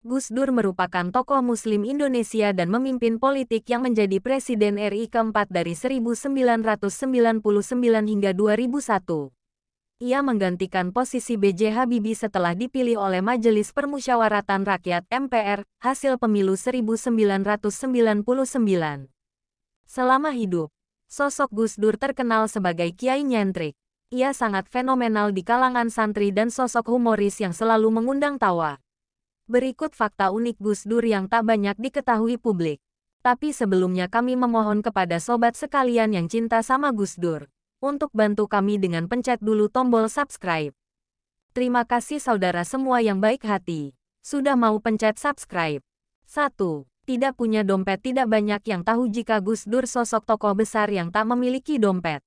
Gus Dur merupakan tokoh Muslim Indonesia dan memimpin politik yang menjadi Presiden RI keempat dari 1999 hingga 2001. Ia menggantikan posisi B.J. Habibie setelah dipilih oleh Majelis Permusyawaratan Rakyat (MPR) hasil pemilu 1999. Selama hidup, sosok Gus Dur terkenal sebagai kiai nyentrik. Ia sangat fenomenal di kalangan santri dan sosok humoris yang selalu mengundang tawa. Berikut fakta unik Gus Dur yang tak banyak diketahui publik. Tapi sebelumnya kami memohon kepada sobat sekalian yang cinta sama Gus Dur untuk bantu kami dengan pencet dulu tombol subscribe. Terima kasih saudara semua yang baik hati, sudah mau pencet subscribe. 1. Tidak punya dompet. Tidak banyak yang tahu jika Gus Dur sosok tokoh besar yang tak memiliki dompet.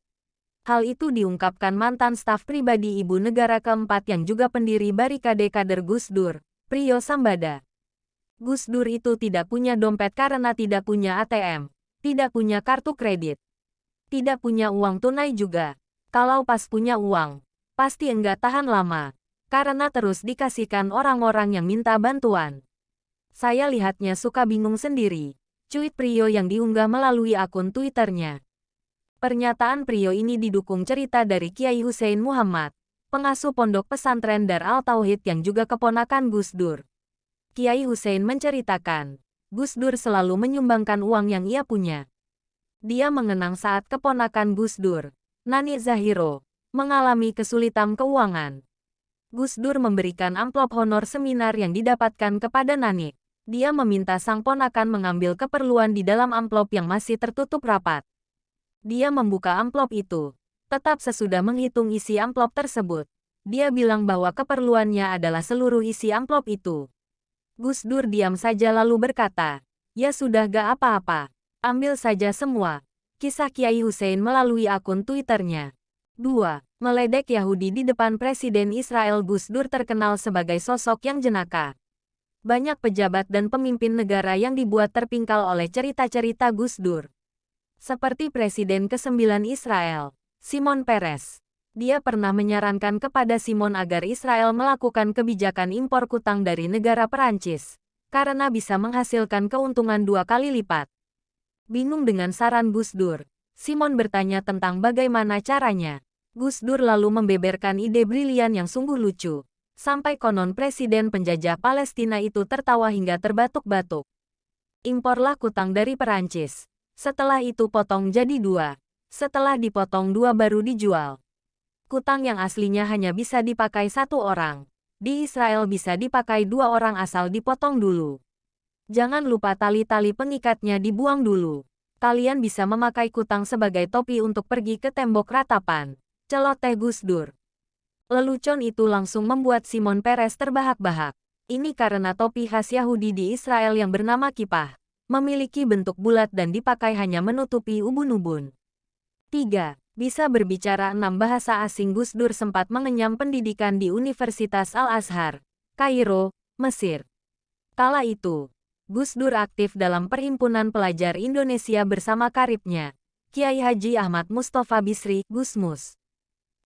Hal itu diungkapkan mantan staf pribadi Ibu Negara keempat yang juga pendiri Barikade Kader Gus Dur, Priyo Sambada. Gus Dur itu tidak punya dompet karena tidak punya ATM, tidak punya kartu kredit, tidak punya uang tunai juga. Kalau pas punya uang, pasti enggak tahan lama, karena terus dikasihkan orang-orang yang minta bantuan. Saya lihatnya suka bingung sendiri, cuit Priyo yang diunggah melalui akun Twitternya. Pernyataan Priyo ini didukung cerita dari Kiai Hussein Muhammad, pengasuh pondok pesantren Dar Al-Tauhid yang juga keponakan Gus Dur. Kiai Hussein menceritakan, Gus Dur selalu menyumbangkan uang yang ia punya. Dia mengenang saat keponakan Gus Dur, Nani Zahiro, mengalami kesulitan keuangan. Gus Dur memberikan amplop honor seminar yang didapatkan kepada Nani. Dia meminta sang ponakan mengambil keperluan di dalam amplop yang masih tertutup rapat. Dia membuka amplop itu. Tetap sesudah menghitung isi amplop tersebut, dia bilang bahwa keperluannya adalah seluruh isi amplop itu. Gus Dur diam saja lalu berkata, "Ya sudah gak apa-apa, ambil saja semua." Kisah Kiai Hussein melalui akun Twitternya. 2. Meledek Yahudi di depan Presiden Israel. Gus Dur terkenal sebagai sosok yang jenaka. Banyak pejabat dan pemimpin negara yang dibuat terpingkal oleh cerita-cerita Gus Dur. Seperti Presiden ke-9 Israel, Shimon Peres. Dia pernah menyarankan kepada Shimon agar Israel melakukan kebijakan impor kutang dari negara Perancis, karena bisa menghasilkan keuntungan 2 kali lipat. Bingung dengan saran Gus Dur, Shimon bertanya tentang bagaimana caranya. Gus Dur lalu membeberkan ide brilian yang sungguh lucu, sampai konon Presiden penjajah Palestina itu tertawa hingga terbatuk-batuk. Imporlah kutang dari Perancis, setelah itu potong jadi 2. Setelah dipotong 2 baru dijual. Kutang yang aslinya hanya bisa dipakai 1 orang. Di Israel bisa dipakai 2 orang asal dipotong dulu. Jangan lupa tali-tali pengikatnya dibuang dulu. Kalian bisa memakai kutang sebagai topi untuk pergi ke tembok ratapan. Celoteh Gus Dur. Lelucon itu langsung membuat Shimon Peres terbahak-bahak. Ini karena topi khas Yahudi di Israel yang bernama kipah, memiliki bentuk bulat dan dipakai hanya menutupi ubun-ubun. 3. Bisa berbicara 6 bahasa asing. Gus Dur sempat mengenyam pendidikan di Universitas Al-Azhar, Kairo, Mesir. Kala itu, Gus Dur aktif dalam Perhimpunan Pelajar Indonesia bersama karibnya, Kiai Haji Ahmad Mustofa Bisri, Gusmus.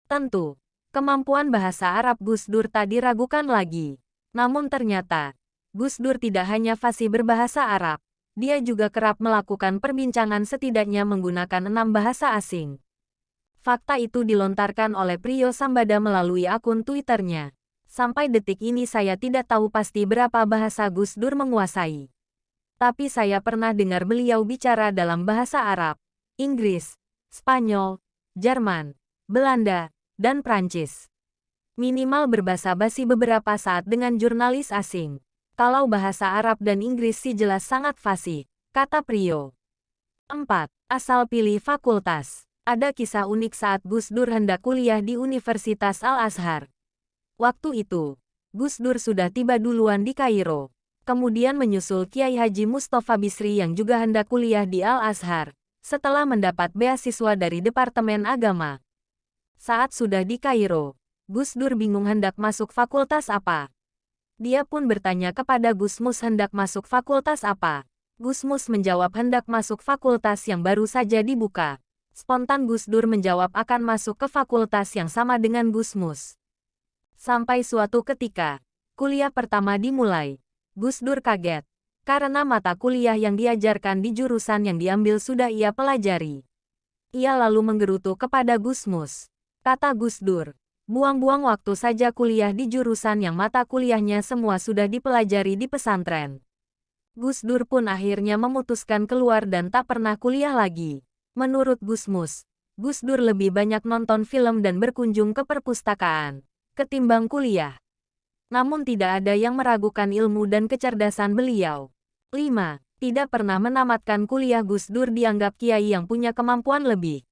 Tentu, kemampuan bahasa Arab Gus Dur tak diragukan lagi. Namun ternyata, Gus Dur tidak hanya fasih berbahasa Arab, dia juga kerap melakukan perbincangan setidaknya menggunakan 6 bahasa asing. Fakta itu dilontarkan oleh Priyo Sambada melalui akun Twitternya. Sampai detik ini saya tidak tahu pasti berapa bahasa Gus Dur menguasai. Tapi saya pernah dengar beliau bicara dalam bahasa Arab, Inggris, Spanyol, Jerman, Belanda, dan Prancis. Minimal berbasa-basi beberapa saat dengan jurnalis asing. Kalau bahasa Arab dan Inggris sih jelas sangat fasih, kata Priyo. 4. Asal pilih fakultas. Ada kisah unik saat Gus Dur hendak kuliah di Universitas Al-Azhar. Waktu itu, Gus Dur sudah tiba duluan di Kairo. Kemudian menyusul Kiai Haji Mustofa Bisri yang juga hendak kuliah di Al-Azhar, setelah mendapat beasiswa dari Departemen Agama. Saat sudah di Kairo, Gus Dur bingung hendak masuk fakultas apa. Dia pun bertanya kepada Gusmus hendak masuk fakultas apa. Gusmus menjawab hendak masuk fakultas yang baru saja dibuka. Spontan Gus Dur menjawab akan masuk ke fakultas yang sama dengan Gusmus. Sampai suatu ketika, kuliah pertama dimulai. Gus Dur kaget. Karena mata kuliah yang diajarkan di jurusan yang diambil sudah ia pelajari. Ia lalu menggerutu kepada Gusmus. Kata Gus Dur, buang-buang waktu saja kuliah di jurusan yang mata kuliahnya semua sudah dipelajari di pesantren. Gus Dur pun akhirnya memutuskan keluar dan tak pernah kuliah lagi. Menurut Gusmus, Gus Dur lebih banyak nonton film dan berkunjung ke perpustakaan ketimbang kuliah. Namun tidak ada yang meragukan ilmu dan kecerdasan beliau. 5. Tidak pernah menamatkan kuliah. Gus Dur dianggap kiai yang punya kemampuan lebih.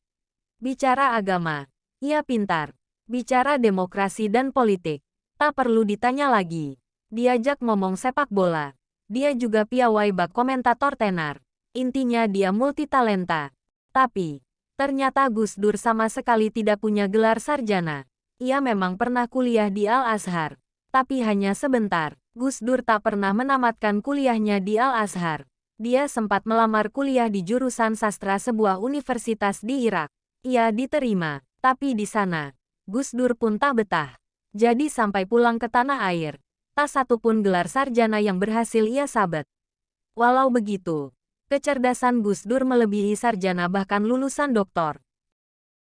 Bicara agama, ia pintar. Bicara demokrasi dan politik, tak perlu ditanya lagi. Diajak ngomong sepak bola, dia juga piawai bak komentator tenar. Intinya dia multitalenta. Tapi, ternyata Gus Dur sama sekali tidak punya gelar sarjana. Ia memang pernah kuliah di Al-Azhar, tapi hanya sebentar. Gus Dur tak pernah menamatkan kuliahnya di Al-Azhar. Dia sempat melamar kuliah di jurusan sastra sebuah universitas di Irak. Ia diterima, tapi di sana, Gus Dur pun tak betah. Jadi sampai pulang ke tanah air, tak satu pun gelar sarjana yang berhasil ia sabet. Walau begitu, kecerdasan Gus Dur melebihi sarjana bahkan lulusan doktor.